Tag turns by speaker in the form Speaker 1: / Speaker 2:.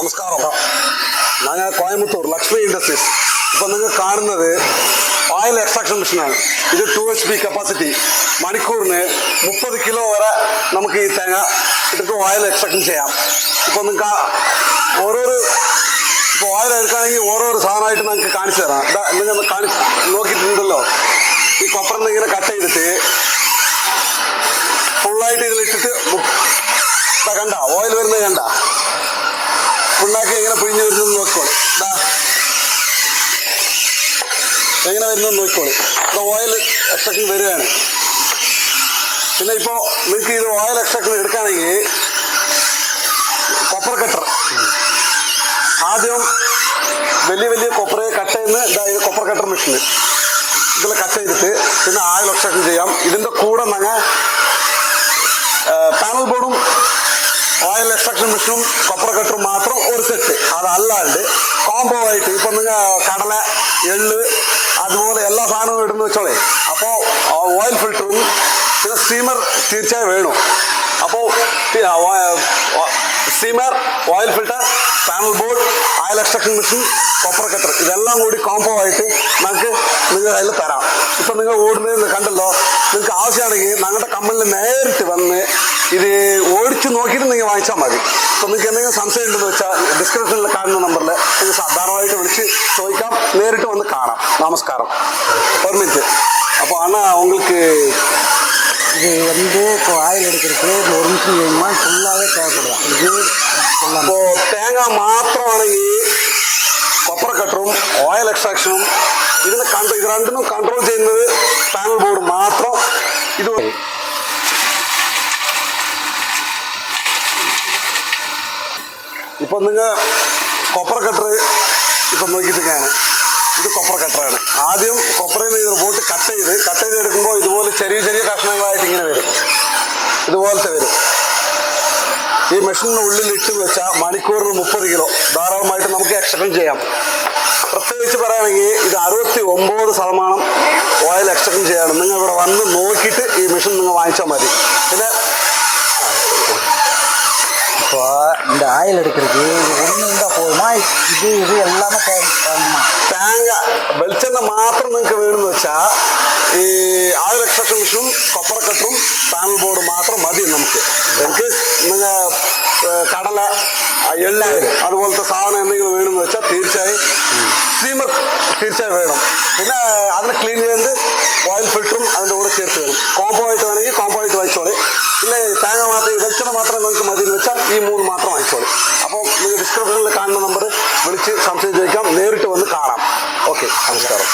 Speaker 1: നമസ്കാരം. ഞാൻ കോയമ്പത്തൂർ ലക്ഷ്മി ഇൻഡസ്ട്രീസ്. ഇപ്പം നിങ്ങൾ കാണുന്നത് ഓയിൽ എക്സ്ട്രാക്ഷൻ മെഷീനാണ്. ഇത് 2 HP കപ്പാസിറ്റി. മണിക്കൂറിന് 30 കിലോ വരെ നമുക്ക് ഈ തേങ്ങ ഇട്ടിട്ട് ഓയിൽ എക്സ്ട്രാക്ഷൻ ചെയ്യാം. ഇപ്പോൾ നിങ്ങൾക്ക് ഇപ്പോൾ ഓയിൽ എടുക്കുകയാണെങ്കിൽ ഓരോരോ സാധനമായിട്ട് നിങ്ങൾക്ക് കാണിച്ചു തരാം. നിങ്ങൾ നോക്കിയിട്ടുണ്ടല്ലോ, ഈ കൊപ്പറിന്ന് ഇങ്ങനെ കട്ട് ചെയ്തിട്ട് ഫുള്ളായിട്ട് ഇതിലിട്ടിട്ട് കണ്ട ഓയിൽ വരുന്നത് കണ്ട ഫുള്ളാക്കി എങ്ങനെ പിഴിഞ്ഞ് വരുന്നത് നോക്കിക്കോളി. എങ്ങനെ വരുന്നത് നോക്കിക്കോളി. ഇപ്പോൾ ഓയിൽ എക്സ്ട്രാക്ഷൻ വരികയാണ്. പിന്നെ ഇപ്പോൾ നിങ്ങൾക്ക് ഇത് ഓയിൽ എക്സ്ട്രാക്ഷൻ എടുക്കുകയാണെങ്കിൽ കൊപ്പർ കട്ടർ ആദ്യം വലിയ വലിയ കൊപ്പറെ കട്ട് ചെയ്യുന്ന ഇതായത് കൊപ്പർ കട്ടർ മെഷീൻ ഇതിൽ കട്ട് ചെയ്തിട്ട് പിന്നെ ഓയിൽ എക്സ്ട്രാക്ഷൻ ചെയ്യാം. ഇതിൻ്റെ കൂടെ ഞങ്ങൾ പാനൽ ബോർഡും ഓയിൽ എക്സ്ട്രാക്ഷൻ മെഷീനും കൊപ്പർ കട്ടറും മാത്രം ഒരു സെറ്റ്. അതല്ലാണ്ട് കോംബോ ആയിട്ട് ഇപ്പം നിങ്ങൾ കടല, എള്ള് അതുപോലെ എല്ലാ സാധനവും ഇടുന്ന വെച്ചോളേ. അപ്പോൾ ഓയിൽ ഫിൽറ്ററും പിന്നെ സ്റ്റീമർ തീർച്ചയായും വേണം. അപ്പോൾ steamer, oil filter, panel board, oil extraction machine, copper cutter ഇതെല്ലാം കൂടി കോംബോ ആയിട്ട് നിങ്ങൾ അതിൽ തരാം. ഇപ്പം നിങ്ങൾ ഓടുന്നത് കണ്ടല്ലോ. നിങ്ങൾക്ക് ആവശ്യമാണെങ്കിൽ ഞങ്ങളുടെ കമ്പനിയിൽ നേരിട്ട് വന്ന് ഇത് ഓടിച്ച് നോക്കിയിട്ട് നിങ്ങൾ വാങ്ങിച്ചാൽ മതി. അപ്പോൾ നിങ്ങൾക്ക് എന്തെങ്കിലും സംശയം ഉണ്ടെന്ന് വെച്ചാൽ ഡിസ്ക്രിപ്ഷനിൽ കാണുന്ന നമ്പറിൽ നിങ്ങൾ സാധാരണമായിട്ട് വിളിച്ച് ചോദിക്കാം, നേരിട്ട് വന്ന് കാണാം. നമസ്കാരം. ഒരു മിനിറ്റ്. അപ്പോൾ അണ്ണാ உங்களுக்கு
Speaker 2: இது இப்போ ஆயில் எடுக்கிறதுக்கு ஒரு நிமிஷம் வேணுமா ஃபுல்லாகவே தேவைப்படும். இது
Speaker 1: ഇപ്പോൾ തേങ്ങ മാത്രമാണെങ്കിൽ കൊപ്പർ കട്ടറും ഓയിൽ എക്സ്ട്രാക്ഷനും ഇത് രണ്ടിനും കൺട്രോൾ ചെയ്യുന്നത് പാനൽ ബോർഡ് മാത്രം. ഇത് ഇപ്പം നിങ്ങൾ കൊപ്പർ കട്ടർ ഇപ്പം നോക്കിയിട്ട് ഞാൻ ഇത് കൊപ്പർ കട്ടറാണ്. ആദ്യം കൊപ്പറിൽ നിന്ന് ഇത് പോയിട്ട് കട്ട് ചെയ്തെടുക്കുമ്പോൾ ഇതുപോലെ ചെറിയ ചെറിയ കഷ്ണങ്ങളായിട്ട് ഇങ്ങനെ വരും. ഇതുപോലത്തെ വരും. ഈ മെഷീനിന് ഉള്ളിൽ ഇട്ട് വെച്ചാൽ മണിക്കൂറിന് 30 കിലോ ധാരാളമായിട്ട് നമുക്ക് എക്സ്ട്രാക്ഷൻ ചെയ്യാം. പ്രത്യേകിച്ച് പറയുകയാണെങ്കിൽ ഇത് 69% ഓയിൽ എക്സ്ട്രാക്ഷൻ ചെയ്യാണ്. നിങ്ങൾ ഇവിടെ വന്ന് നോക്കിയിട്ട് ഈ മെഷീൻ നിങ്ങൾ വാങ്ങിച്ചാൽ മതി. പിന്നെ
Speaker 2: இப்போ இந்த ஆயில் எடுக்கிறதுக்கு இது ஒன்று இருந்தால் போதுமா? இது எல்லாமே வேணுமா?
Speaker 1: തേങ്ങ വെളിച്ചെണ്ണ മാത്രം നിങ്ങൾക്ക് വേണമെന്ന് വെച്ചാൽ ഈ ഓയിൽ എക്സ്ട്രാക്ഷൻ മെഷീനും കൊപ്പർ കട്ടറും പാനൽ ബോർഡ് മാത്രം മതി നമുക്ക്. നിങ്ങൾ കടല, എണ്ണ അതുപോലത്തെ സാധനം എന്തെങ്കിലും വേണമെന്ന് വെച്ചാൽ തീർച്ചയായും സ്റ്റീമർ തീർച്ചയായും വേണം. പിന്നെ അതിനെ ക്ലീൻ ചെയ്യുന്നത് ഓയിൽ ഫിൽറ്ററും അതിൻ്റെ കൂടെ ചേർത്ത് വേണം. കോംബോ ആയിട്ട് വേണമെങ്കിൽ കോംബോ ആയിട്ട് വാങ്ങിച്ചോളി. പിന്നെ തേങ്ങ മാത്രം വെളിച്ചെണ്ണ മാത്രം നിങ്ങൾക്ക് മതി എന്ന് വെച്ചാൽ ഈ 3 മാത്രം വാങ്ങിച്ചോളി. അപ്പോൾ നിങ്ങൾ ഡിസ്ക്രിപ്ഷനിൽ കാണുന്ന നമ്പർ വിളിച്ച് സംശയം ചോദിക്കാം, നേരിട്ട് വന്ന് കാണാം. ഓക്കെ, നമസ്കാരം.